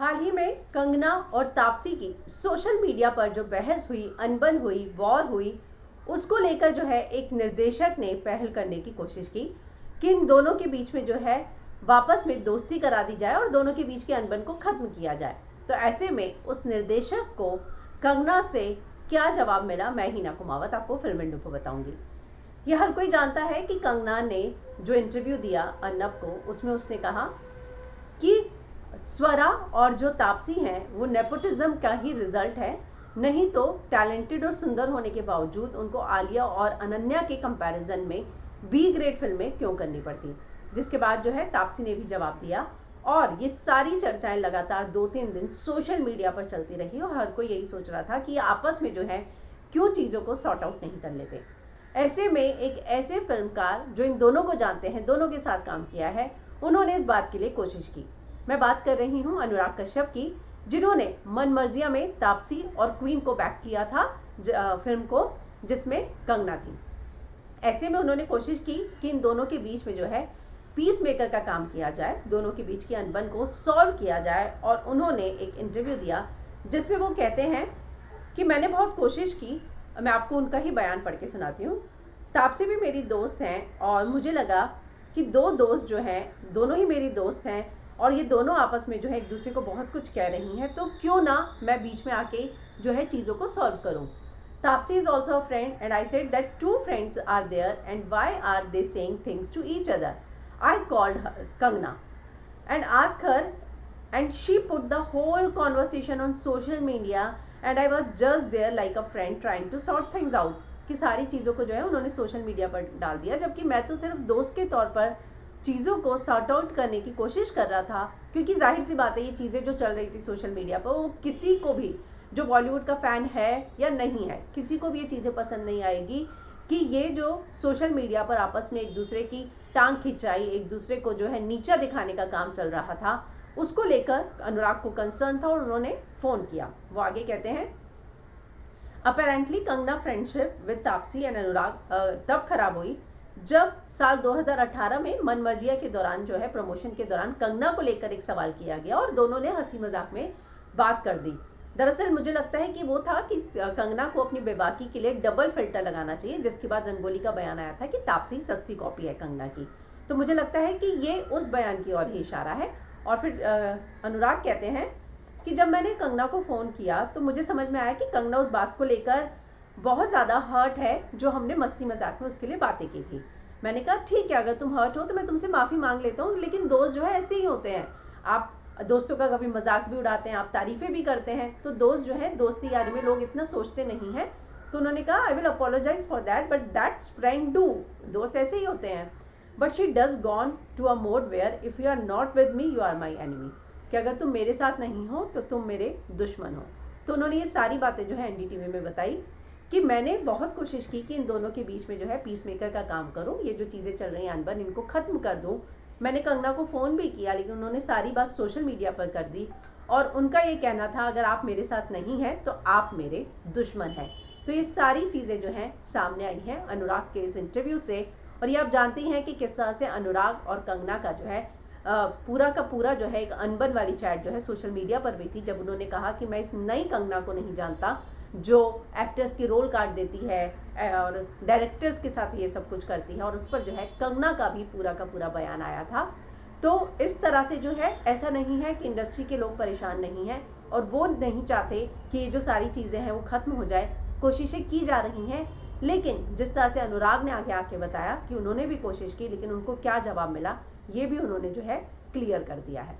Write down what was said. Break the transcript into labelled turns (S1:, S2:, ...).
S1: हाल ही में कंगना और तापसी की सोशल मीडिया पर जो बहस हुई, अनबन हुई, वॉर हुई, उसको लेकर जो है एक निर्देशक ने पहल करने की कोशिश की कि इन दोनों के बीच में जो है वापस में दोस्ती करा दी जाए और दोनों के बीच के अनबन को खत्म किया जाए। तो ऐसे में उस निर्देशक को कंगना से क्या जवाब मिला, मैं हिना कुमावत आपको फिल्म इंडो को बताऊंगी। यह हर कोई जानता है कि कंगना ने जो इंटरव्यू दिया अर्नब को, उसमें उसने कहा कि स्वरा और जो तापसी हैं वो नेपोटिज्म का ही रिजल्ट है, नहीं तो टैलेंटेड और सुंदर होने के बावजूद उनको आलिया और अनन्या के कंपैरिजन में बी ग्रेड फिल्में क्यों करनी पड़ती। जिसके बाद जो है तापसी ने भी जवाब दिया और ये सारी चर्चाएं लगातार 2-3 दिन सोशल मीडिया पर चलती रही और हर कोई यही सोच रहा था कि आपस में जो है क्यों चीज़ों को सॉर्ट आउट नहीं कर लेते। ऐसे में एक ऐसे फिल्मकार जो इन दोनों को जानते हैं, दोनों के साथ काम किया है, उन्होंने इस बात के लिए कोशिश की। मैं बात कर रही हूँ अनुराग कश्यप की, जिन्होंने मन मर्जिया में तापसी और क्वीन को बैक किया था फिल्म को जिसमें कंगना थी। ऐसे में उन्होंने कोशिश की कि इन दोनों के बीच में जो है पीस मेकर का काम किया जाए, दोनों के बीच की अनबन को सॉल्व किया जाए। और उन्होंने एक इंटरव्यू दिया जिसमें वो कहते हैं कि मैंने बहुत कोशिश की। मैं आपको उनका ही बयान पढ़ के सुनाती हूँ। तापसी भी मेरी दोस्त हैं और मुझे लगा कि दो दोस्त जो हैं, दोनों ही मेरी दोस्त हैं और ये दोनों आपस में जो है एक दूसरे को बहुत कुछ कह रही हैं, तो क्यों ना मैं बीच में आके जो है चीज़ों को सॉल्व करूं। Taapsee is also a friend and I said that two friends are there and why are they saying things to each other. I called her Kangana and asked her and she put the whole conversation on social media and I was just there like a friend trying to sort things out। कि सारी चीज़ों को जो है उन्होंने social media पर डाल दिया, जबकि मैं तो सिर्फ दोस्त के तौर पर चीज़ों को सॉर्ट आउट करने की कोशिश कर रहा था। क्योंकि जाहिर सी बात है ये चीज़ें जो चल रही थी सोशल मीडिया पर, वो किसी को भी जो बॉलीवुड का फ़ैन है या नहीं है, किसी को भी ये चीज़ें पसंद नहीं आएगी कि ये जो सोशल मीडिया पर आपस में एक दूसरे की टांग खिंचाई, एक दूसरे को जो है नीचा दिखाने का काम चल रहा था। उसको लेकर अनुराग को कंसर्न था और उन्होंने फ़ोन किया। वो आगे कहते हैं, apparently Kangana friendship with Taapsee and Anurag तब खराब हुई जब साल 2018 में मन मर्जिया के दौरान जो है प्रमोशन के दौरान कंगना को लेकर एक सवाल किया गया और दोनों ने हंसी मजाक में बात कर दी। दरअसल मुझे लगता है कि वो था कि कंगना को अपनी बेबाकी के लिए डबल फिल्टर लगाना चाहिए, जिसके बाद रंगोली का बयान आया था कि तापसी सस्ती कॉपी है कंगना की। तो मुझे लगता है कि ये उस बयान की ओर ही इशारा है। और फिर अनुराग कहते हैं कि जब मैंने कंगना को फ़ोन किया तो मुझे समझ में आया कि कंगना उस बात को लेकर बहुत ज़्यादा हर्ट है जो हमने मस्ती मजाक में उसके लिए बातें की थी। मैंने कहा ठीक है, अगर तुम हर्ट हो तो मैं तुमसे माफ़ी मांग लेता हूँ, लेकिन दोस्त जो है ऐसे ही होते हैं। आप दोस्तों का कभी मजाक भी उड़ाते हैं, आप तारीफ़ें भी करते हैं, तो दोस्त जो है दोस्ती यारी में लोग इतना सोचते नहीं हैं। तो उन्होंने कहा I will apologise for that but that's friend do, दोस्त ऐसे ही होते हैं। But she does gone to a mode where if you are not with me you are my enemy, कि अगर तुम मेरे साथ नहीं हो तो तुम मेरे दुश्मन हो। तो उन्होंने ये सारी बातें जो है एनडीटीवी में बताई कि मैंने बहुत कोशिश की कि इन दोनों के बीच में जो है पीस मेकर का काम करूं, ये जो चीज़ें चल रही हैं अनबन, इनको ख़त्म कर दूं। मैंने कंगना को फ़ोन भी किया लेकिन उन्होंने सारी बात सोशल मीडिया पर कर दी और उनका ये कहना था अगर आप मेरे साथ नहीं हैं तो आप मेरे दुश्मन हैं। तो ये सारी चीज़ें जो हैं सामने आई हैं अनुराग के इस इंटरव्यू से। और ये आप जानती हैं कि किस तरह से अनुराग और कंगना का जो है पूरा का पूरा जो है एक अनबन वाली चैट जो है सोशल मीडिया पर भी थी, जब उन्होंने कहा कि मैं इस नई कंगना को नहीं जानता जो एक्टर्स की रोल काट देती है और डायरेक्टर्स के साथ ये सब कुछ करती है। और उस पर जो है कंगना का भी पूरा का पूरा बयान आया था। तो इस तरह से जो है ऐसा नहीं है कि इंडस्ट्री के लोग परेशान नहीं हैं और वो नहीं चाहते कि ये जो सारी चीज़ें हैं वो ख़त्म हो जाए, कोशिशें की जा रही हैं। लेकिन जिस तरह से अनुराग ने आगे आके बताया कि उन्होंने भी कोशिश की लेकिन उनको क्या जवाब मिला, ये भी उन्होंने जो है क्लियर कर दिया है।